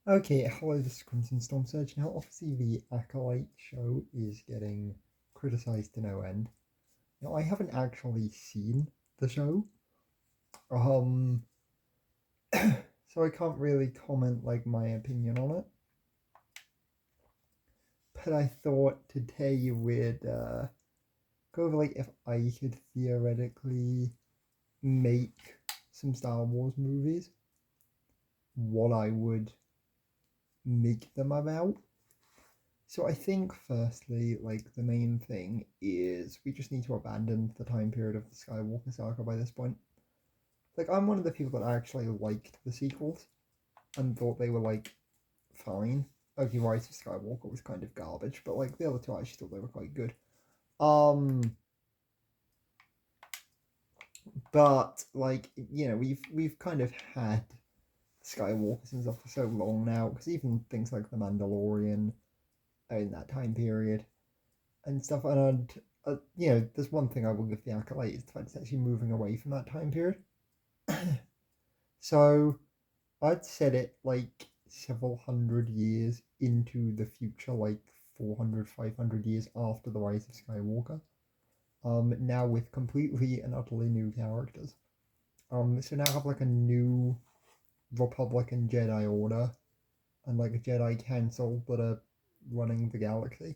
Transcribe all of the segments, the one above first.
Okay, hello, this is Crimson Storm Surge. Now, obviously, the Acolyte show is getting criticized to no end. Now, I haven't actually seen the show, um, so I can't really comment like my opinion on it. But I thought today we'd go over like if I could theoretically make some Star Wars movies, what I would make them about. So I think firstly, like the main thing is we just need to abandon the time period of the Skywalker saga by this point. Like I'm one of the people that actually liked the sequels and thought they were like fine. Okay, Rise of Skywalker was kind of garbage, but like the other two I actually thought they were quite good. Um but like, we've kind of had Skywalkers and stuff for so long now, because even things like The Mandalorian are in that time period and stuff. And there's one thing I will give the Acolyte is the fact it's actually moving away from that time period. So I'd set it like several hundred years into the future, like 400, 500 years after the rise of Skywalker. Now with completely and utterly new characters. So now I have like a new Republican Jedi Order and like a Jedi Council that are running the galaxy.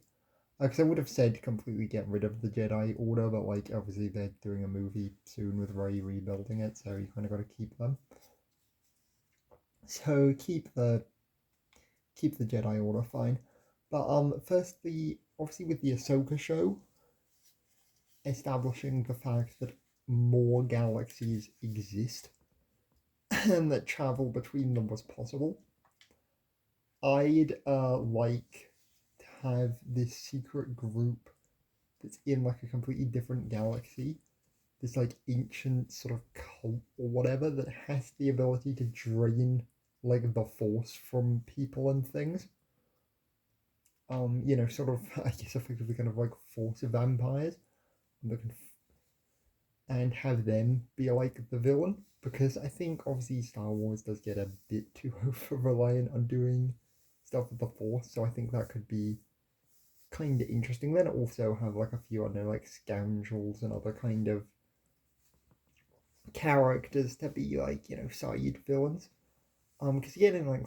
Because I would have said completely get rid of the Jedi Order, but like obviously they're doing a movie soon with Rey rebuilding it, so you kind of got to keep them. So keep the Jedi Order fine. But firstly, obviously with the Ahsoka show, establishing the fact that more galaxies exist and that travel between them was possible. I'd like to have this secret group that's in like a completely different galaxy, this like ancient sort of cult or whatever that has the ability to drain like the force from people and things. Sort of I guess effectively kind of like force vampires, and and have them be like the villain, because I think obviously Star Wars does get a bit too over reliant on doing stuff with the force, so I think that could be kind of interesting. Then also have like a few other like scoundrels and other kind of characters to be like side villains. Because again in like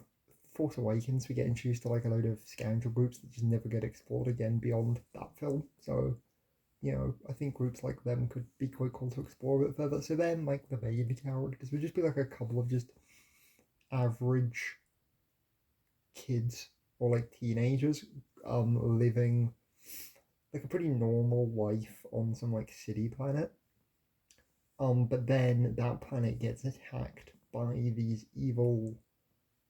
Force Awakens we get introduced to like a load of scoundrel groups that just never get explored again beyond that film. So I think groups like them could be quite cool to explore a bit further. So then like the main characters would just be like a couple of just average kids or like teenagers living like a pretty normal life on some like city planet. But then that planet gets attacked by these evil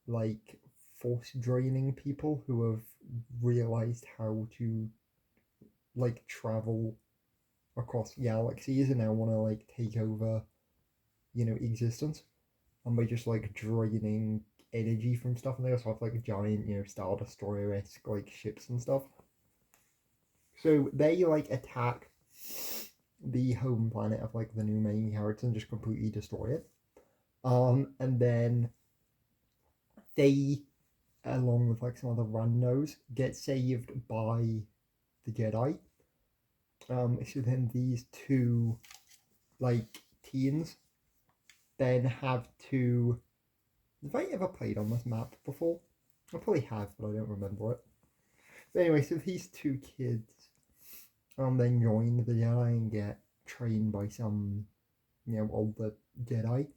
like force draining people who have realized how to like travel across galaxies and now want to like take over existence, and by just like draining energy from stuff. And they also have like a giant star destroyer esque like ships and stuff, so they like attack the home planet of like the new main character and just completely destroy it. And then they, along with like some other randos, get saved by the Jedi. So then these two like teens then have to. Have I ever played on this map before? I probably have, but I don't remember it. But anyway, so these two kids then join the Jedi and get trained by some older Jedi.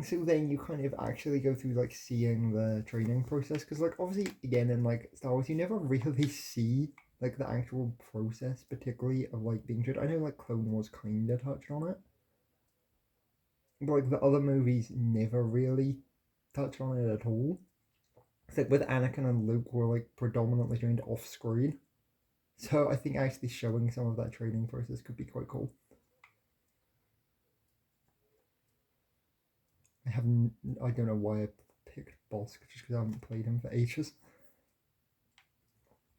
So then you kind of actually go through like seeing the training process, because like obviously again in like Star Wars you never really see like the actual process, particularly of like being trained. I know like Clone Wars kind of touched on it, but like the other movies never really touch on it at all. It's like with Anakin and Luke were like predominantly trained off screen, so I think actually showing some of that training process could be quite cool. I haven't. I don't know why I picked Bosk, just because I haven't played him for ages.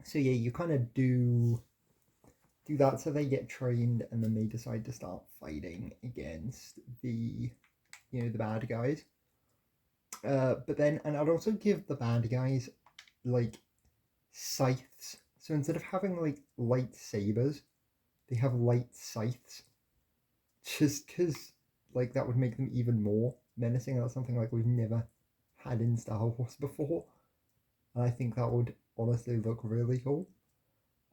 So yeah, you kind of do that, so they get trained, and then they decide to start fighting against the the bad guys. But then, and I'd also give the bad guys like scythes. So instead of having like lightsabers, they have light scythes. Just because like that would make them even more menacing. That's something like we've never had in Star Wars before. And I think that would honestly look really cool.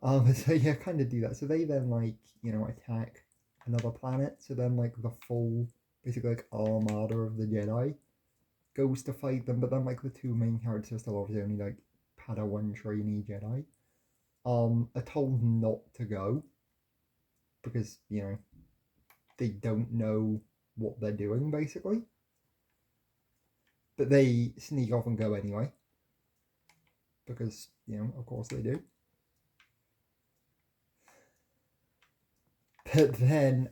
So yeah, kind of do that. So they then like, attack another planet. So then like the full basically like armada of the Jedi goes to fight them, but then like the two main characters still obviously only like Padawan trainee Jedi. Are told not to go because, they don't know what they're doing basically. But they sneak off and go anyway. Because, of course they do. But then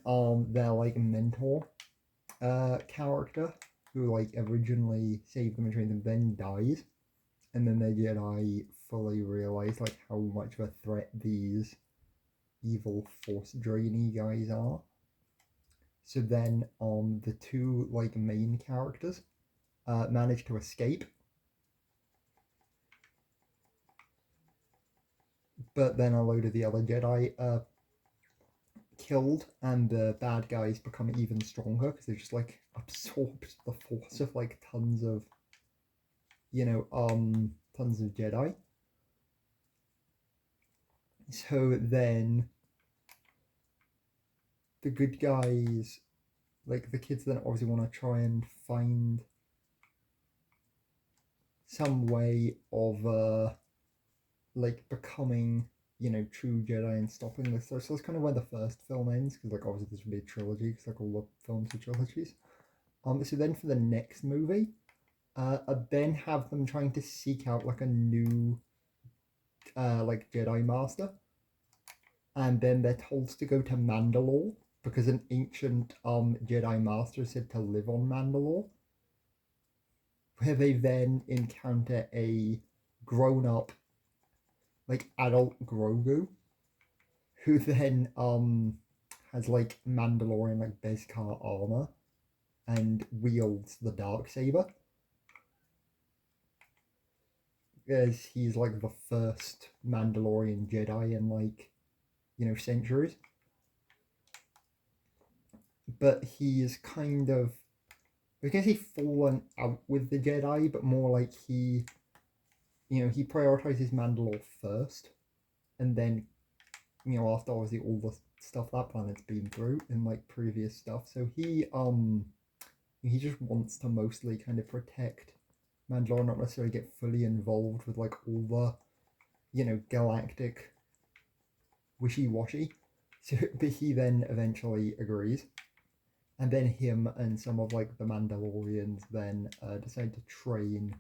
their like mentor character who like originally saved them and trained them then dies. And then the Jedi fully realize like how much of a threat these evil force drainy guys are. So then the two like main characters manage to escape. But then a load of the other Jedi killed, and the bad guys become even stronger because they just like absorbed the force of like tons of Jedi. So then the good guys, like the kids, then obviously want to try and find some way of like becoming true Jedi and stopping this. So that's kind of where the first film ends, because like obviously this would be a trilogy because like all the films are trilogies. So then for the next movie, then have them trying to seek out like a new like Jedi Master, and then they're told to go to Mandalore because an ancient Jedi Master is said to live on Mandalore, where they then encounter a grown-up like adult Grogu, who then has like Mandalorian like Beskar armor and wields the dark saber, as he's like the first Mandalorian Jedi in like centuries. But he's kind of, I guess, he fallen out with the Jedi, but more like he prioritizes Mandalore first, and then after obviously all the stuff that planet's been through in like previous stuff, so he just wants to mostly kind of protect Mandalore, not necessarily get fully involved with like all the galactic wishy-washy. So but he then eventually agrees, and then him and some of like the Mandalorians then decide to train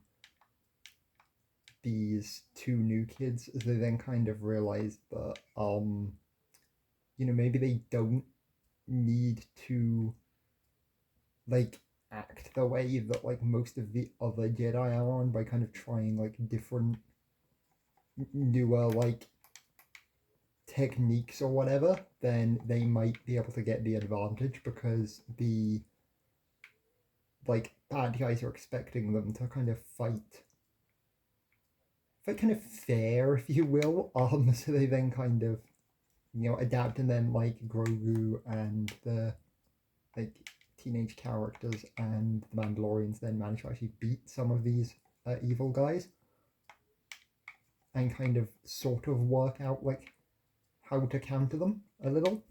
these two new kids, as they then kind of realize that maybe they don't need to like act the way that like most of the other Jedi are on, by kind of trying like different newer like techniques or whatever. Then they might be able to get the advantage, because the like bad guys are expecting them to kind of fight kind of fair, if you will. So they then kind of adapt, and then like Grogu and the like teenage characters and the Mandalorians then manage to actually beat some of these evil guys, and kind of sort of work out like how to counter them a little.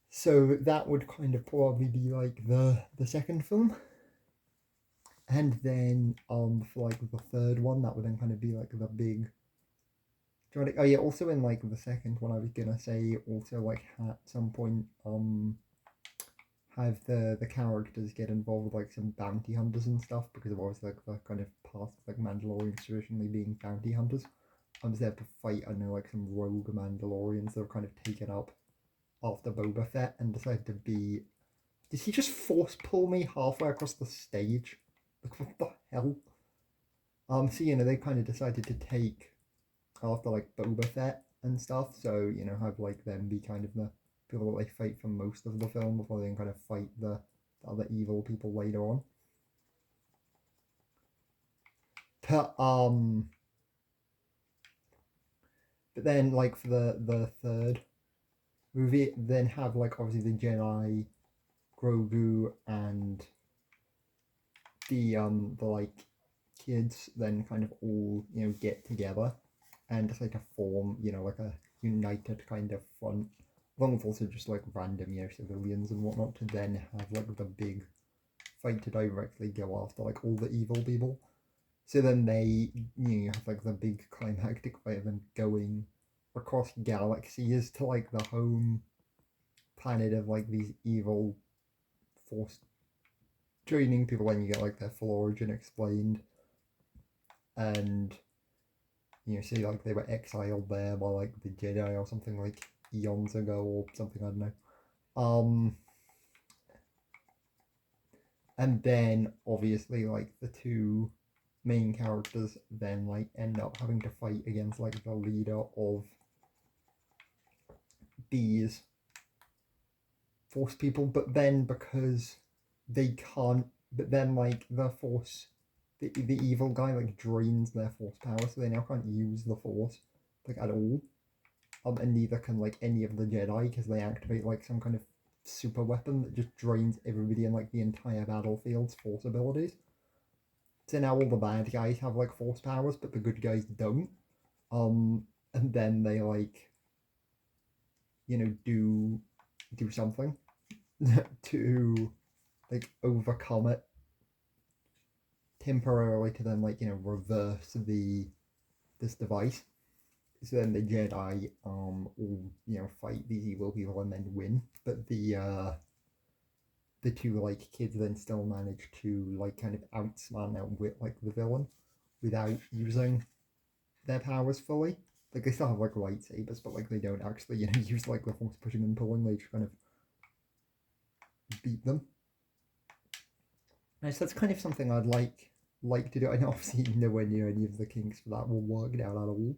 So that would kind of probably be like the second film. And then for like the third one, that would then kind of be like the big dramatic. Oh yeah, also in like the second one, I was gonna say also like at some point have the characters get involved with like some bounty hunters and stuff, because of always like the kind of past like Mandalorians traditionally being bounty hunters. I was there to fight, I know, like some rogue Mandalorians that were kind of taken up after Boba Fett and decided to be. Did he just force pull me halfway across the stage? Like, what the hell? So they kind of decided to take after like Boba Fett and stuff. So have like them be kind of the people that like fight for most of the film before they can kind of fight the other evil people later on. But then like for the third movie, then have like obviously the Jedi, Grogu, and the like kids then kind of all get together and decide to form like a united kind of front, along with also just like random civilians and whatnot, to then have like the big fight to directly go after like all the evil people. So then they have like the big climactic fight of them going across galaxies to like the home planet of like these evil force training people, and you get like their full origin explained, and say like they were exiled there by like the Jedi or something like eons ago or something, I don't know. And then obviously like the two main characters then like end up having to fight against like the leader of these force people, but then because they can't, but then like the force, the evil guy like drains their force power, so they now can't use the force like at all. And neither can like any of the Jedi, because they activate like some kind of super weapon that just drains everybody in like the entire battlefield's force abilities. So now all the bad guys have like force powers, but the good guys don't. And then they like do something to like overcome it temporarily, to then like reverse this device. So then the Jedi all fight these evil people and then win, but the two like kids then still manage to like kind of outwit like the villain without using their powers fully. Like they still have like lightsabers, but like they don't actually use like the force pushing and pulling. They just kind of beat them. And so that's kind of something I'd like to do. I know obviously nowhere near any of the kinks for that will work out at all.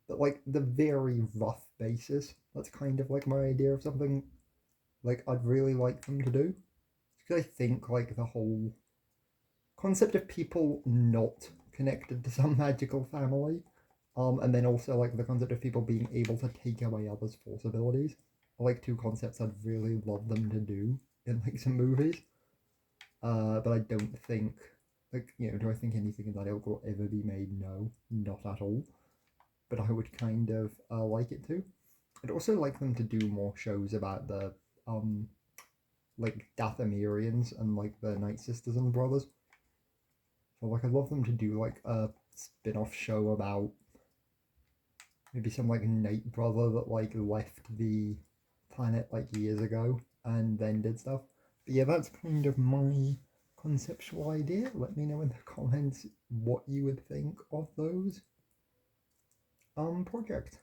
But like the very rough basis, that's kind of like my idea of something like I'd really like them to do. Because I think like the whole concept of people not connected to some magical family, and then also like the concept of people being able to take away others' force abilities, are like two concepts I'd really love them to do in like some movies. But I don't think like do I think anything in that ilk will ever be made? No, not at all. But I would kind of like it to. I'd also like them to do more shows about the like Dathomirians and like the Night Sisters and Brothers. So like I'd love them to do like a spin-off show about maybe some like Night Brother that like left the planet like years ago and then did stuff. But yeah, that's kind of my conceptual idea. Let me know in the comments what you would think of those projects.